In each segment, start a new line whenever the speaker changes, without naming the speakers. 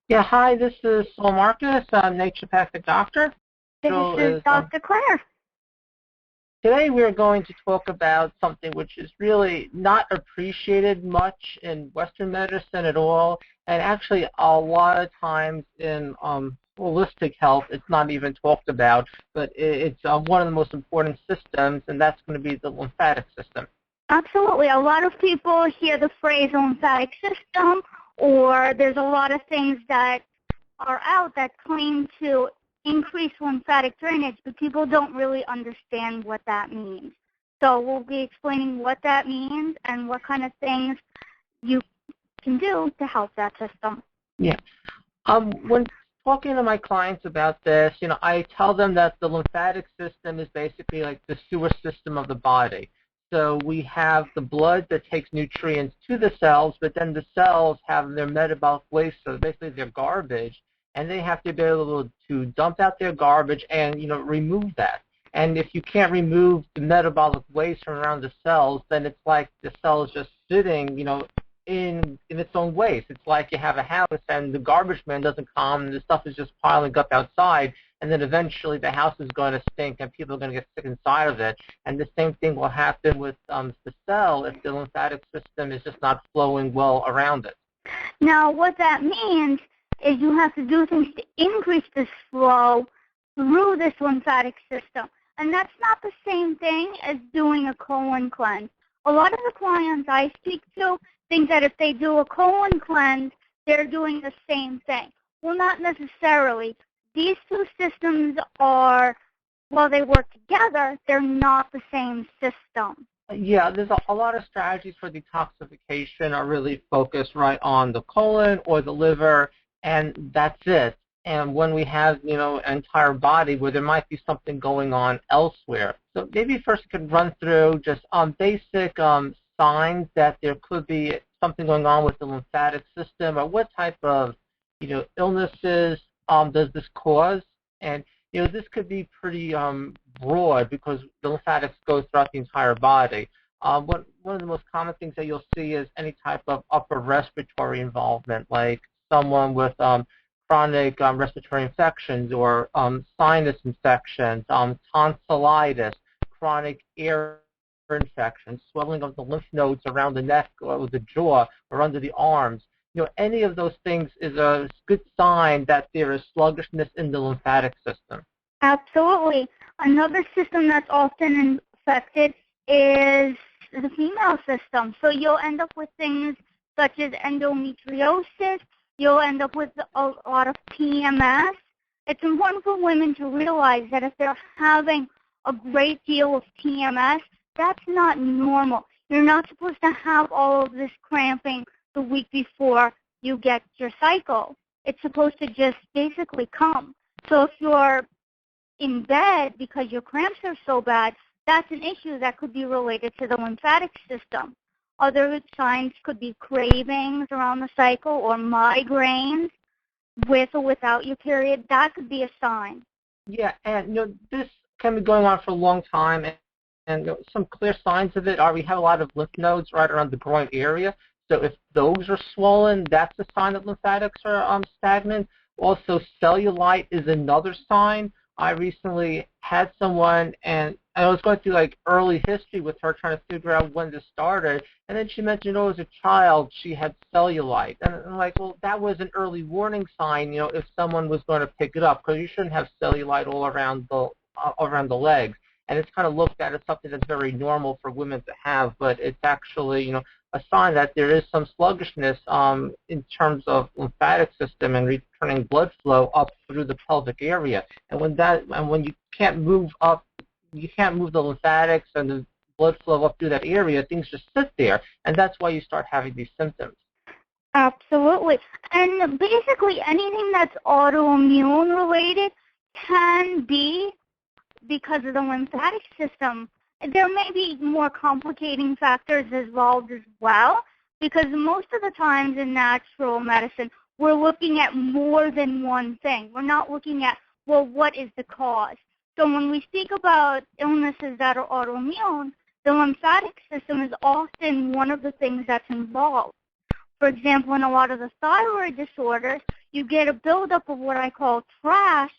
Yeah, hi, this is Saul Marcus, naturopathic doctor.
This is Dr. Claire.
Today we're going to talk about something which is really not appreciated much in Western medicine at all, and actually a lot of times in holistic health it's not even talked about, but it's one of the most important systems, and that's going to be the lymphatic system.
Absolutely. A lot of people hear the phrase lymphatic system, or there's a lot of things that are out that claim to increase lymphatic drainage, but people don't really understand what that means. So we'll be explaining what that means and what kind of things you can do to help that system.
Yeah. When talking to my clients about this, I tell them that the lymphatic system is basically like the sewer system of the body. So we have the blood that takes nutrients to the cells, but then the cells have their metabolic waste, so basically their garbage, and they have to be able to dump out their garbage and, remove that. And if you can't remove the metabolic waste from around the cells, then it's like the cell is just sitting, in its own waste. It's like you have a house and the garbage man doesn't come and the stuff is just piling up outside, and then eventually the house is going to stink and people are going to get sick inside of it. And the same thing will happen with the cell if the lymphatic system is just not flowing well around it.
Now, what that means is you have to do things to increase this flow through this lymphatic system. And that's not the same thing as doing a colon cleanse. A lot of the clients I speak to think that if they do a colon cleanse, they're doing the same thing. Well, not necessarily. These two systems are, while they work together, they're not the same system.
Yeah, there's a lot of strategies for detoxification are really focused right on the colon or the liver, and that's it. And when we have, an entire body where there might be something going on elsewhere. So maybe first you could run through just basic signs that there could be something going on with the lymphatic system, or what type of, illnesses does this cause? And, this could be pretty broad because the lymphatics go throughout the entire body. One of the most common things that you'll see is any type of upper respiratory involvement, like someone with chronic respiratory infections or sinus infections, tonsillitis, chronic ear infections, swelling of the lymph nodes around the neck or the jaw or under the arms. Any of those things is a good sign that there is sluggishness in the lymphatic system.
Absolutely. Another system that's often infected is the female system. So you'll end up with things such as endometriosis. You'll end up with a lot of PMS. It's important for women to realize that if they're having a great deal of PMS, that's not normal. You're not supposed to have all of this cramping the week before you get your cycle. It's supposed to just basically come. So if you're in bed because your cramps are so bad, that's an issue that could be related to the lymphatic system. Other signs could be cravings around the cycle or migraines with or without your period. That could be a sign.
Yeah, and this can be going on for a long time, and some clear signs of it are we have a lot of lymph nodes right around the groin area. So if those are swollen, that's a sign that lymphatics are stagnant. Also, cellulite is another sign. I recently had someone, and I was going through early history with her, trying to figure out when this started, and then she mentioned, as a child she had cellulite, and I'm like, well, that was an early warning sign, if someone was going to pick it up, because you shouldn't have cellulite all around the legs, and it's kind of looked at as something that's very normal for women to have, but it's actually, a sign that there is some sluggishness in terms of lymphatic system and returning blood flow up through the pelvic area. And when you can't move up, you can't move the lymphatics and the blood flow up through that area, things just sit there, and that's why you start having these symptoms.
Absolutely. And basically anything that's autoimmune related can be because of the lymphatic system. There may be more complicating factors involved as well, because most of the times in natural medicine, we're looking at more than one thing. We're not looking at, well, what is the cause? So when we speak about illnesses that are autoimmune, the lymphatic system is often one of the things that's involved. For example, in a lot of the thyroid disorders, you get a buildup of what I call trash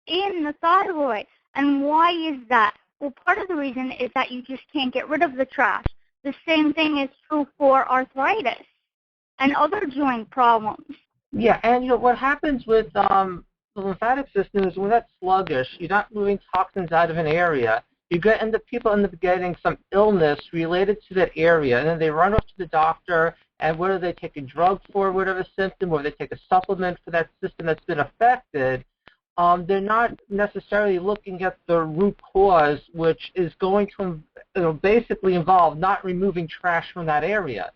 in the thyroid. And why is that? Well, part of the reason is that you just can't get rid of the trash. The same thing is true for arthritis and other joint problems.
Yeah, and what happens with the lymphatic system is when that's sluggish, you're not moving toxins out of an area. People end up getting some illness related to that area, and then they run off to the doctor, and whether they take a drug for whatever symptom or they take a supplement for that system that's been affected, they're not necessarily looking at the root cause, which is going to basically involve not removing trash from that area.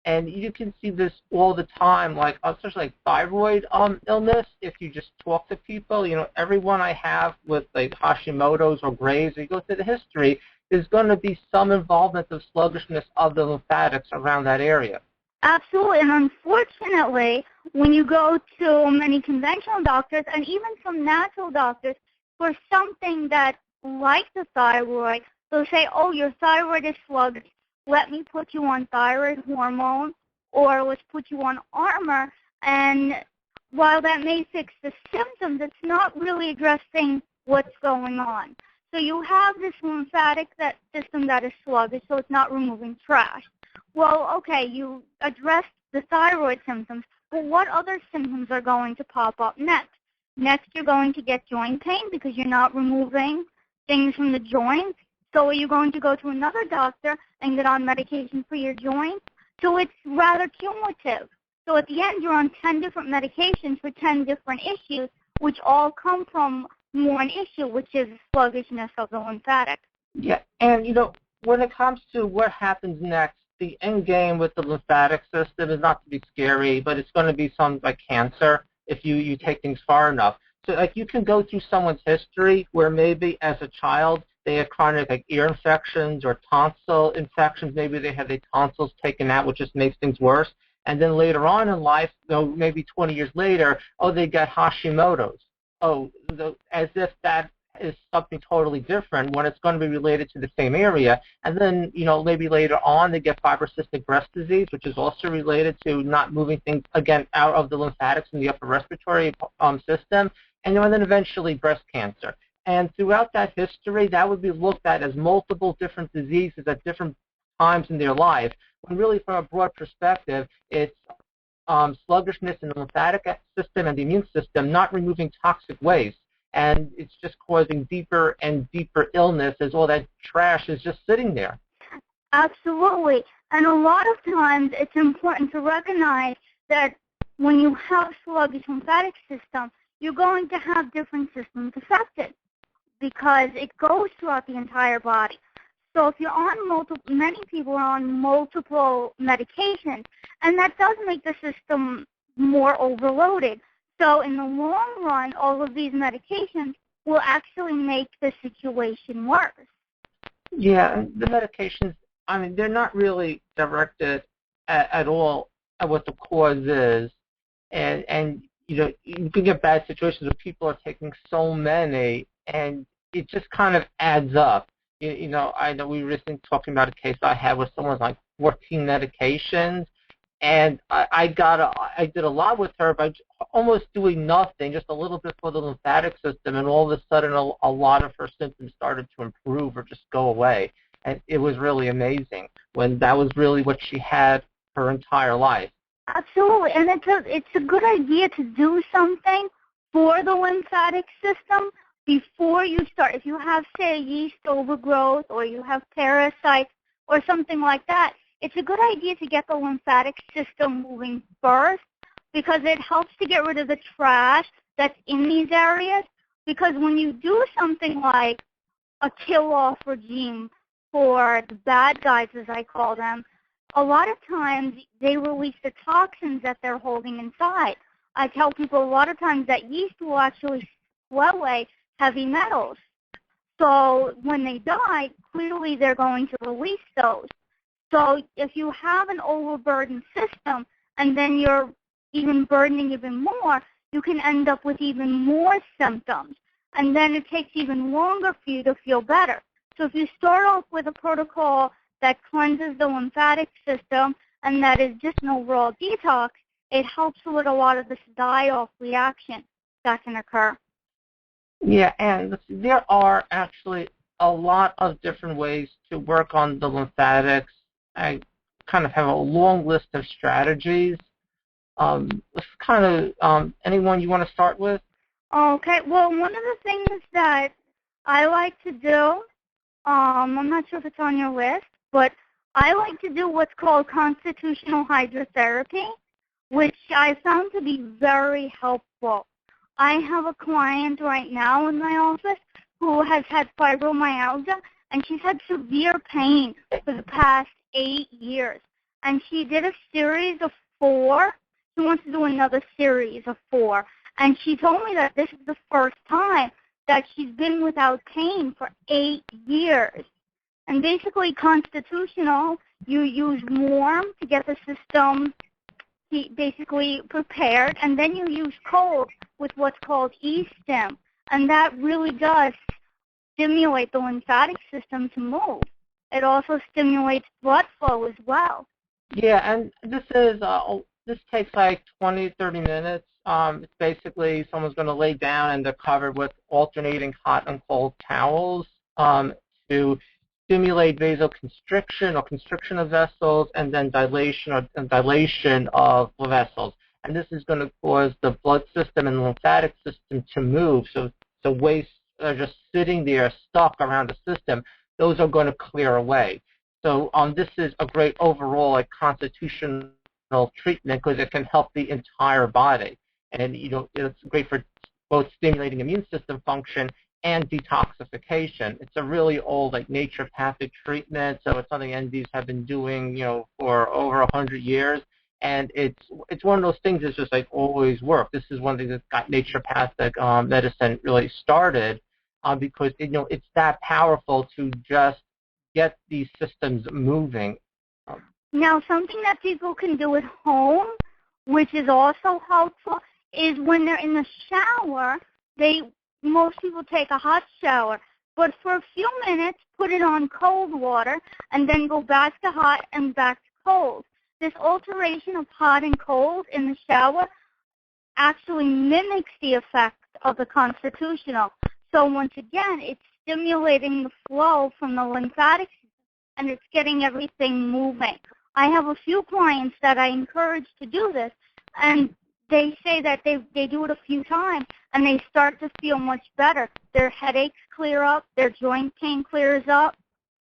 And you can see this all the time, especially like thyroid illness. If you just talk to people, everyone I have with like Hashimoto's or Graves', you go through the history, there's going to be some involvement of sluggishness of the lymphatics around that area.
Absolutely, and unfortunately, when you go to many conventional doctors and even some natural doctors for something that, like the thyroid, they'll say, oh, your thyroid is sluggish. Let me put you on thyroid hormone, or let's put you on Armour. And while that may fix the symptoms, it's not really addressing what's going on. So you have this lymphatic system that is sluggish, so it's not removing trash. Well, okay, you addressed the thyroid symptoms, but what other symptoms are going to pop up next? Next, you're going to get joint pain because you're not removing things from the joints. So are you going to go to another doctor and get on medication for your joints? So it's rather cumulative. So at the end, you're on 10 different medications for 10 different issues, which all come from one issue, which is sluggishness of the lymphatic.
Yeah, and when it comes to what happens next, the end game with the lymphatic system is not to be scary, but it's going to be something like cancer if you take things far enough. So you can go through someone's history where maybe as a child they had chronic ear infections or tonsil infections. Maybe they had their tonsils taken out, which just makes things worse. And then later on in life, maybe 20 years later, they got Hashimoto's. As if that is something totally different when it's going to be related to the same area. And then, maybe later on they get fibrocystic breast disease, which is also related to not moving things, again, out of the lymphatics in the upper respiratory system. And then eventually breast cancer. And throughout that history, that would be looked at as multiple different diseases at different times in their life, when really from a broad perspective, it's sluggishness in the lymphatic system and the immune system not removing toxic waste. And it's just causing deeper and deeper illness as all that trash is just sitting there.
Absolutely. And a lot of times it's important to recognize that when you have sluggish lymphatic system, you're going to have different systems affected because it goes throughout the entire body. So if you're on many people are on multiple medications, and that does make the system more overloaded. So in the long run, all of these medications will actually make the situation worse.
Yeah, the medications, they're not really directed at all at what the cause is. And you can get bad situations where people are taking so many, and it just kind of adds up. I know we were recently talking about a case I had where someone was like 14 medications, and I did a lot with her by almost doing nothing, just a little bit for the lymphatic system, and all of a sudden a lot of her symptoms started to improve or just go away. And it was really amazing when that was really what she had her entire life.
Absolutely, and it's a good idea to do something for the lymphatic system before you start. If you have, say, yeast overgrowth or you have parasites or something like that, it's a good idea to get the lymphatic system moving first because it helps to get rid of the trash that's in these areas. Because when you do something like a kill-off regime for the bad guys, as I call them, a lot of times they release the toxins that they're holding inside. I tell people a lot of times that yeast will actually swell away heavy metals. So when they die, clearly they're going to release those. So if you have an overburdened system and then you're even burdening even more, you can end up with even more symptoms. And then it takes even longer for you to feel better. So if you start off with a protocol that cleanses the lymphatic system and that is just an overall detox, it helps with a lot of this die-off reaction that can occur.
Yeah, and there are actually a lot of different ways to work on the lymphatics. I kind of have a long list of strategies. Let's kind of, anyone you want to start with?
Okay, well, one of the things that I like to do, I'm not sure if it's on your list, but I like to do what's called constitutional hydrotherapy, which I found to be very helpful. I have a client right now in my office who has had fibromyalgia, and she's had severe pain for the past 8 years. And she did a series of 4. She wants to do another series of 4. And she told me that this is the first time that she's been without pain for 8 years. And basically, constitutional, you use warm to get the system basically prepared, and then you use cold with what's called E-stim. And that really does stimulate the lymphatic system to move. It also stimulates blood flow as well.
Yeah, and this takes like 20, 30 minutes. It's basically someone's going to lay down and they're covered with alternating hot and cold towels to stimulate vasoconstriction or constriction of vessels, and then dilation of vessels. And this is going to cause the blood system and the lymphatic system to move. So waste are just sitting there stuck around the system. Those are going to clear away. So this is a great overall constitutional treatment because it can help the entire body. And it's great for both stimulating immune system function and detoxification. It's a really old naturopathic treatment, so it's something NDs have been doing for over 100 years. And it's one of those things that's just always worked. This is one thing that got naturopathic medicine really started because it's that powerful to just get these systems moving.
Now, something that people can do at home, which is also helpful, is when they're in the shower, most people take a hot shower, but for a few minutes, put it on cold water, and then go back to hot and back to cold. This alteration of hot and cold in the shower actually mimics the effect of the constitutional. So once again, it's stimulating the flow from the lymphatic system, and it's getting everything moving. I have a few clients that I encourage to do this, and they say that they do it a few times, and they start to feel much better. Their headaches clear up. Their joint pain clears up.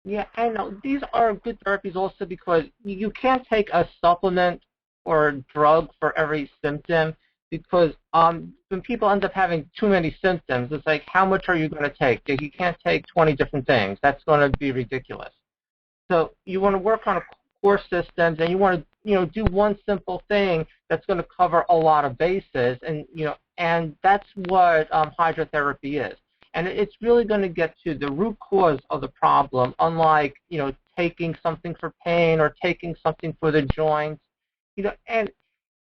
Yeah, I know. These are good therapies also because you can't take a supplement or a drug for every symptom because when people end up having too many symptoms, it's like, how much are you going to take? You can't take 20 different things. That's going to be ridiculous. So you want to work on a core systems, and you want to do one simple thing that's going to cover a lot of bases, and that's what hydrotherapy is. And it's really going to get to the root cause of the problem, unlike taking something for pain or taking something for the joints. And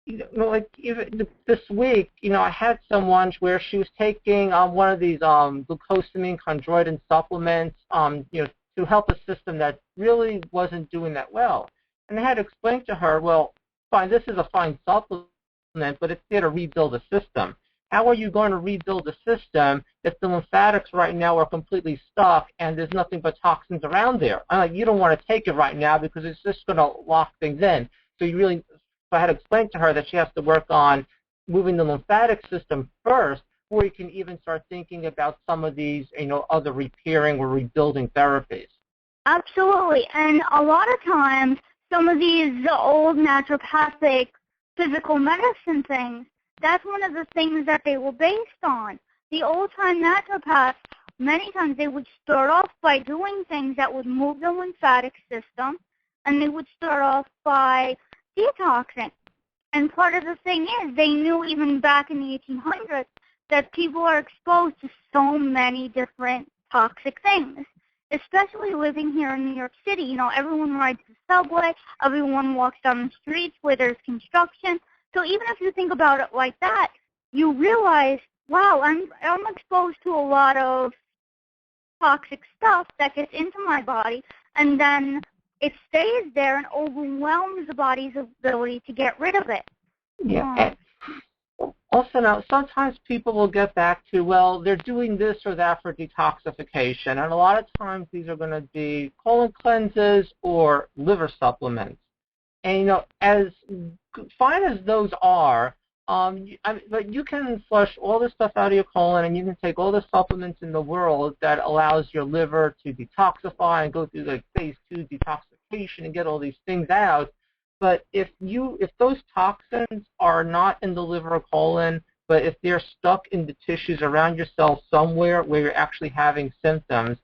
even this week, I had someone where she was taking one of these glucosamine chondroitin supplements, to help a system that really wasn't doing that well. And I had to explain to her, well, fine, this is a fine supplement, but it's there to rebuild the system. How are you going to rebuild the system if the lymphatics right now are completely stuck and there's nothing but toxins around there? I'm like, you don't want to take it right now because it's just going to lock things in. So I had to explain to her that she has to work on moving the lymphatic system first, before you can even start thinking about some of these, other repairing or rebuilding therapies.
Absolutely. And a lot of times, some of these old naturopathic physical medicine things, that's one of the things that they were based on. The old-time naturopaths, many times they would start off by doing things that would move the lymphatic system, and they would start off by detoxing. And part of the thing is, they knew even back in the 1800s that people are exposed to so many different toxic things, especially living here in New York City. Everyone rides the subway, everyone walks down the streets where there's construction. So even if you think about it like that, you realize, wow, I'm exposed to a lot of toxic stuff that gets into my body, and then it stays there and overwhelms the body's ability to get rid of it.
Yeah. And also, now sometimes people will get back to, well, they're doing this or that for detoxification, and a lot of times these are going to be colon cleanses or liver supplements. And as fine as those are, but you can flush all the stuff out of your colon, and you can take all the supplements in the world that allows your liver to detoxify and go through like phase 2 detoxification and get all these things out. But if those toxins are not in the liver or colon, but if they're stuck in the tissues around your cells somewhere where you're actually having symptoms,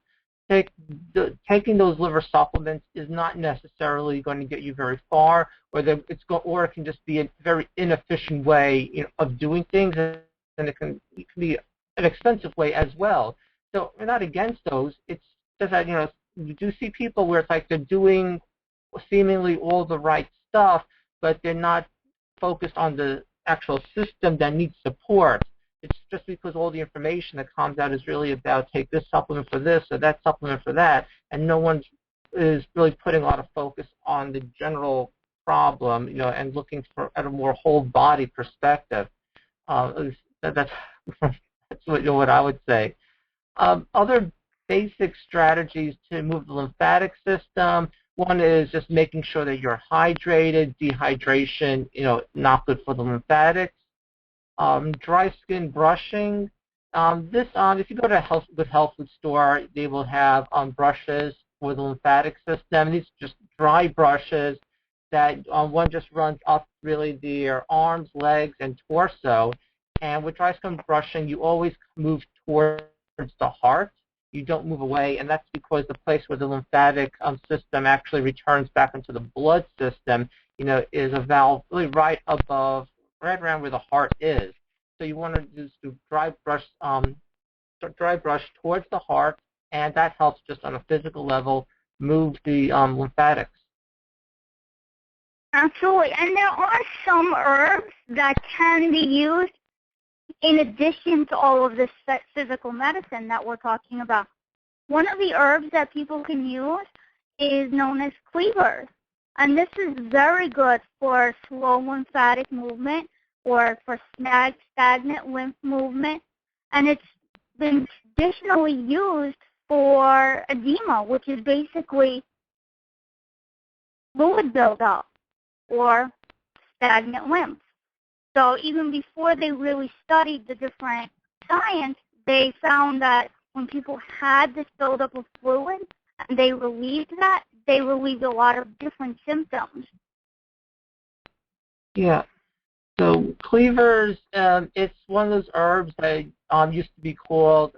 taking those liver supplements is not necessarily going to get you very far, or it can just be a very inefficient way of doing things, and it can be an expensive way as well. So we're not against those. It's just that you do see people where it's like they're doing seemingly all the right stuff, but they're not focused on the actual system that needs support. It's just because all the information that comes out is really about take this supplement for this or that supplement for that, and no one is really putting a lot of focus on the general problem, and looking at a more whole body perspective. That's what I would say. Other basic strategies to move the lymphatic system. One is just making sure that you're hydrated. Dehydration, not good for the lymphatics. Dry skin brushing. If you go to a good health food store, they will have brushes for the lymphatic system. These are just dry brushes that one just runs up really their arms, legs, and torso. And with dry skin brushing, you always move towards the heart. You don't move away, and that's because the place where the lymphatic system actually returns back into the blood system, is a valve really right around where the heart is. So you want to just do dry brush towards the heart, and that helps just on a physical level move the lymphatics.
Absolutely. And there are some herbs that can be used in addition to all of this physical medicine that we're talking about. One of the herbs that people can use is known as cleavers. And this is very good for slow lymphatic movement or for stagnant lymph movement. And it's been traditionally used for edema, which is basically fluid buildup or stagnant lymph. So even before they really studied the different science, they found that when people had this buildup of fluid and they relieved that, they relieved a lot of different symptoms.
Yeah. So cleavers, it's one of those herbs that used to be called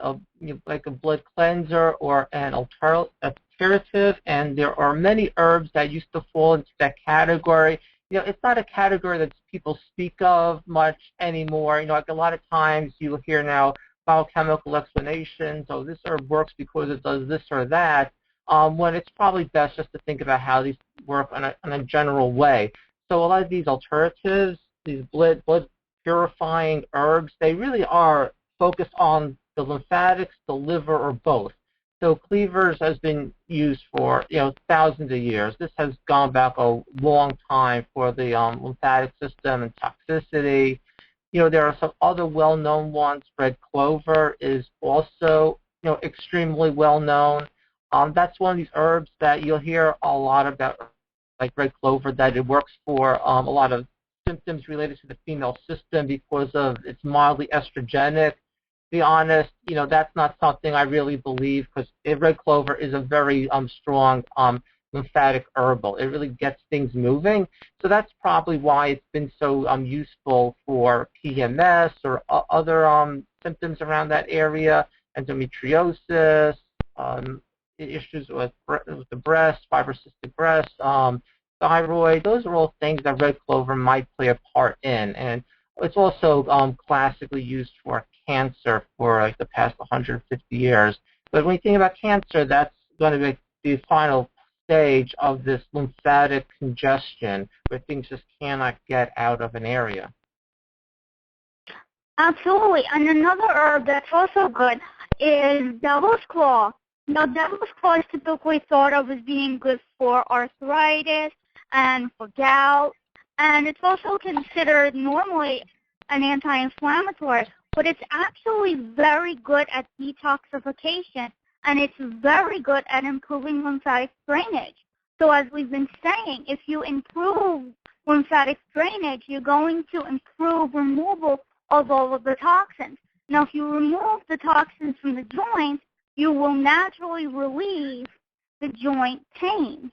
like a blood cleanser or an alternative, and there are many herbs that used to fall into that category. It's not a category that people speak of much anymore. Like a lot of times you will hear now biochemical explanations, oh, this herb works because it does this or that, when it's probably best just to think about how these work on a general way. So a lot of these alternatives, these blood purifying herbs, they really are focused on the lymphatics, the liver, or both. So cleavers has been used for thousands of years. This has gone back a long time for the lymphatic system and toxicity. There are some other well-known ones. Red clover is also extremely well-known. That's one of these herbs that you'll hear a lot about, like red clover, that it works for a lot of symptoms related to the female system because of it's mildly estrogenic. To be honest, that's not something I really believe, because red clover is a very strong lymphatic herbal. It really gets things moving. So that's probably why it's been so useful for PMS or other symptoms around that area, endometriosis, issues with the breast, fibrocystic breast, thyroid. Those are all things that red clover might play a part in. And it's also classically used for cancer for like the past 150 years. But when you think about cancer, that's going to be the final stage of this lymphatic congestion where things just cannot get out of an area.
Absolutely. And another herb that's also good is devil's claw. Now, devil's claw is typically thought of as being good for arthritis and for gout. And it's also considered normally an anti-inflammatory, but it's actually very good at detoxification, and it's very good at improving lymphatic drainage. So as we've been saying, if you improve lymphatic drainage, you're going to improve removal of all of the toxins. Now, if you remove the toxins from the joint, you will naturally relieve the joint pain.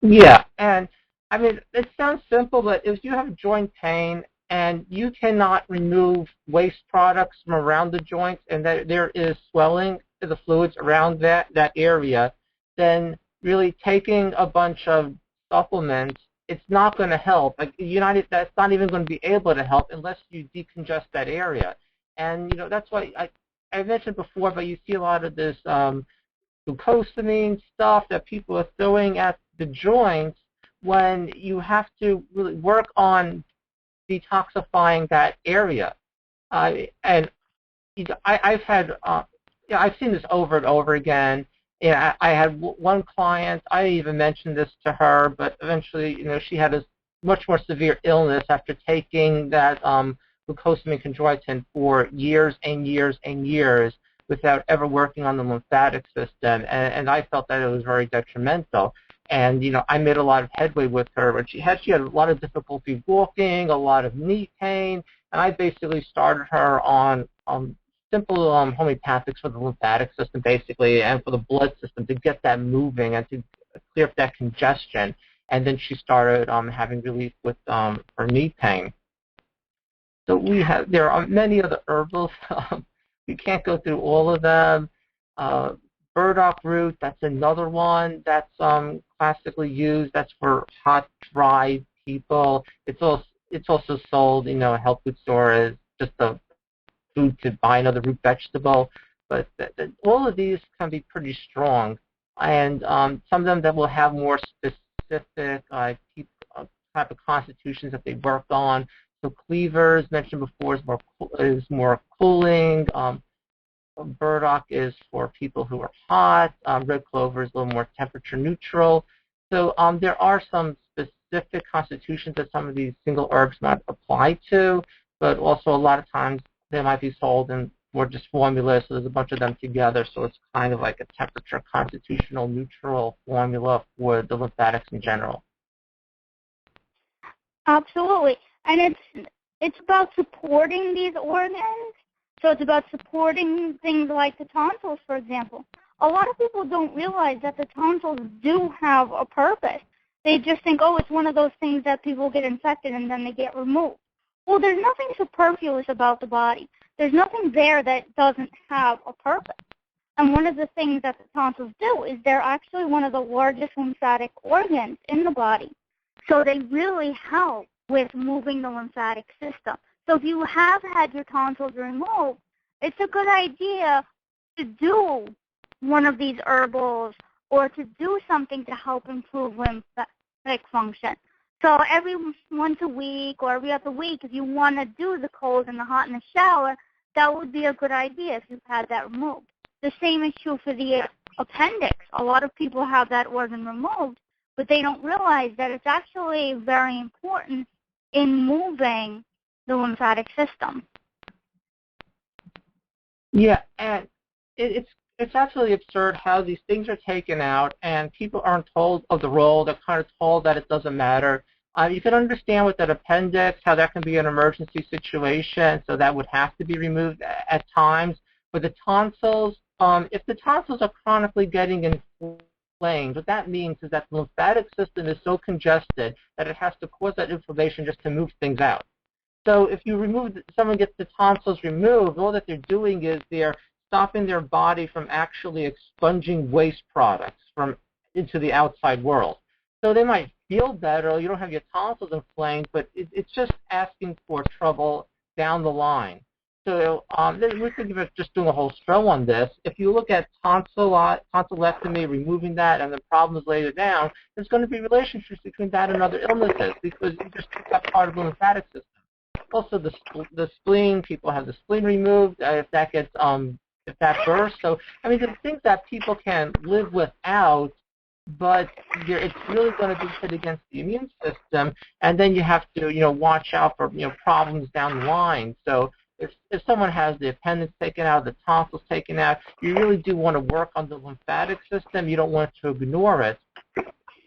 Yeah, and I mean, it sounds simple, but if you have joint pain and you cannot remove waste products from around the joints and that there is swelling to the fluids around that area, then really taking a bunch of supplements, it's not going to help. Like that's not even going to be able to help unless you decongest that area. And that's why I mentioned before, but you see a lot of this glucosamine stuff that people are throwing at the joints when you have to really work on detoxifying that area. And I've had, I've seen this over and over again. I had one client, I even mentioned this to her, but eventually, she had a much more severe illness after taking that glucosamine chondroitin for years and years and years without ever working on the lymphatic system, and I felt that it was very detrimental. And I made a lot of headway with her, but she had a lot of difficulty walking, a lot of knee pain, and I basically started her on simple homeopathics for the lymphatic system, basically, and for the blood system to get that moving and to clear up that congestion. And then she started having relief with her knee pain. So there are many other herbals. We can't go through all of them. Burdock root, that's another one that's classically used. That's for hot, dry people. It's also sold, in a health food store as just a food to buy another root vegetable. But all of these can be pretty strong, and some of them that will have more specific type of constitutions that they worked on. So cleavers, mentioned before, is more cooling. Burdock is for people who are hot. Red clover is a little more temperature neutral. So there are some specific constitutions that some of these single herbs might apply to, but also a lot of times they might be sold in more just formulas, so there's a bunch of them together, so it's kind of like a temperature constitutional neutral formula for the lymphatics in general.
Absolutely. And it's about supporting these organs. So it's about supporting things like the tonsils, for example. A lot of people don't realize that the tonsils do have a purpose. They just think, oh, it's one of those things that people get infected and then they get removed. Well, there's nothing superfluous about the body. There's nothing there that doesn't have a purpose. And one of the things that the tonsils do is they're actually one of the largest lymphatic organs in the body. So they really help with moving the lymphatic system. So if you have had your tonsils removed, it's a good idea to do one of these herbals or to do something to help improve lymphatic function. So every once a week or every other week, if you want to do the cold and the hot in the shower, that would be a good idea if you've had that removed. The same is true for the appendix. A lot of people have that organ removed, but they don't realize that it's actually very important in moving the lymphatic system.
Yeah, and it's absolutely absurd how these things are taken out and people aren't told of the role. They're kind of told that it doesn't matter. You can understand with that appendix how that can be an emergency situation, so that would have to be removed at times. With the tonsils, if the tonsils are chronically getting inflamed, what that means is that the lymphatic system is so congested that it has to cause that inflammation just to move things out. So if someone gets the tonsils removed, all that they're doing is they're stopping their body from actually expunging waste products into the outside world. So they might feel better, you don't have your tonsils inflamed, but it's just asking for trouble down the line. So we could just doing a whole show on this. If you look at tonsillectomy, removing that, and the problems later down, there's going to be relationships between that and other illnesses because you just took that part of the lymphatic system. Also, the spleen, people have the spleen removed if that bursts. So, I mean, the things that people can live without, but it's really going to be hit against the immune system, and then you have to, watch out for, problems down the line. So if someone has the appendix taken out, the tonsils taken out, you really do want to work on the lymphatic system. You don't want to ignore it,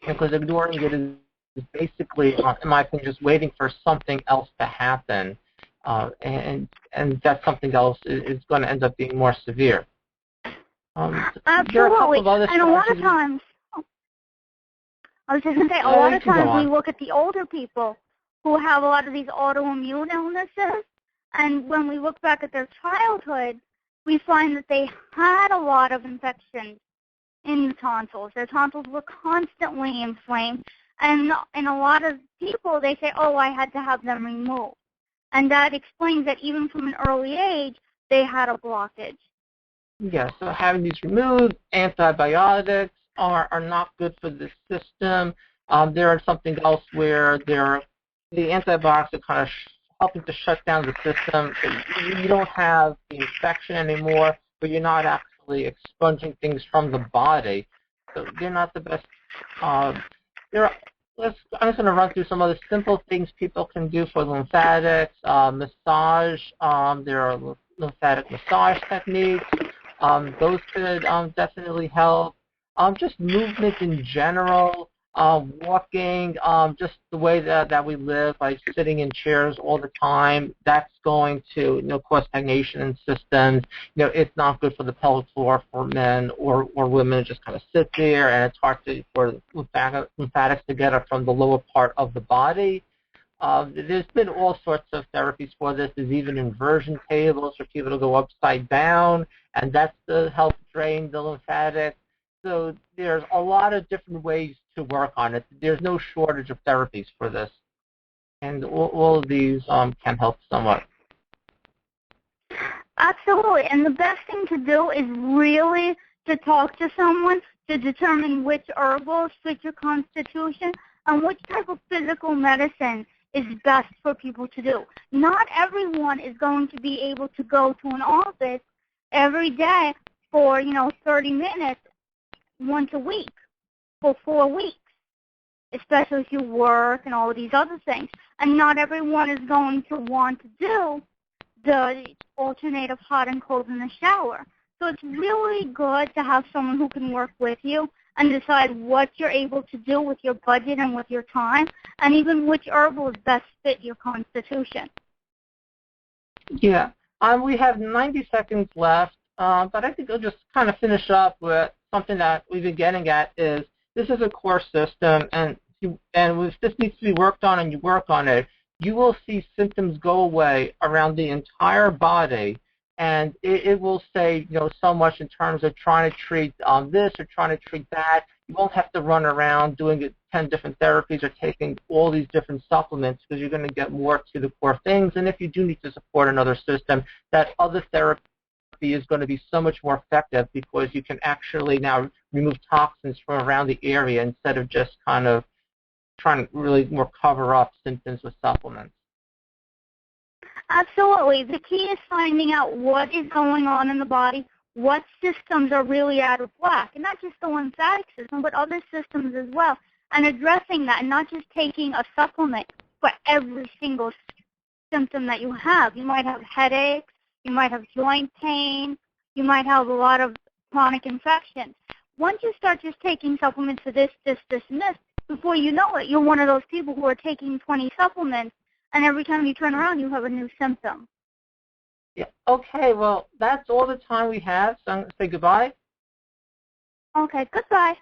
because ignoring it is basically, in my opinion, just waiting for something else to happen, and that something else is going to end up being more severe. There are a couple
Absolutely.
of other
And a lot of
strategies.
times, I was just going to say, a lot
You
of
can go
times we
on.
look at the older people who have a lot of these autoimmune illnesses, and when we look back at their childhood, we find that they had a lot of infections in the tonsils. Their tonsils were constantly inflamed, and in a lot of people, they say, oh, I had to have them removed. And that explains that even from an early age, they had a blockage.
Yeah, so having these removed, antibiotics are not good for the system. There is something else where the antibiotics are kind of helping to shut down the system. So you don't have the infection anymore, but you're not actually expunging things from the body. So they're not the best. There are, I'm just going to run through some of the simple things people can do for lymphatics. Massage. There are lymphatic massage techniques. Those could definitely help. Just movement in general, walking, just the way that we live, like sitting in chairs all the time, that's going to cause stagnation in systems. It's not good for the pelvic floor for men or women to just kind of sit there, and it's hard for lymphatics to get up from the lower part of the body. There's been all sorts of therapies for this. There's even inversion tables for people to go upside down, and that's to help drain the lymphatic. So there's a lot of different ways to work on it. There's no shortage of therapies for this, and all of these can help somewhat.
Absolutely. And the best thing to do is really to talk to someone to determine which herbals fit your constitution and which type of physical medicine is best for people to do. Not everyone is going to be able to go to an office every day for, 30 minutes once a week for 4 weeks, especially if you work and all of these other things. And not everyone is going to want to do the alternative hot and cold in the shower. So it's really good to have someone who can work with you and decide what you're able to do with your budget and with your time, and even which herbals best fit your constitution.
Yeah. We have 90 seconds left, but I think I'll just kind of finish up with something that we've been getting at is this is a core system, and if this needs to be worked on and you work on it, you will see symptoms go away around the entire body, and it will save so much in terms of trying to treat this or trying to treat that. You won't have to run around doing 10 different therapies or taking all these different supplements, because you're going to get more to the core things. And if you do need to support another system, that other therapy is going to be so much more effective, because you can actually now remove toxins from around the area instead of just kind of trying to really more cover up symptoms with supplements.
Absolutely. The key is finding out what is going on in the body, what systems are really out of whack, and not just the lymphatic system, but other systems as well, and addressing that, and not just taking a supplement for every single symptom that you have. You might have headaches, you might have joint pain, you might have a lot of chronic infection. Once you start just taking supplements for this, and this, before you know it, you're one of those people who are taking 20 supplements, and every time you turn around, you have a new symptom.
Yeah. Okay, well, that's all the time we have, so I'm going to say goodbye.
Okay, goodbye.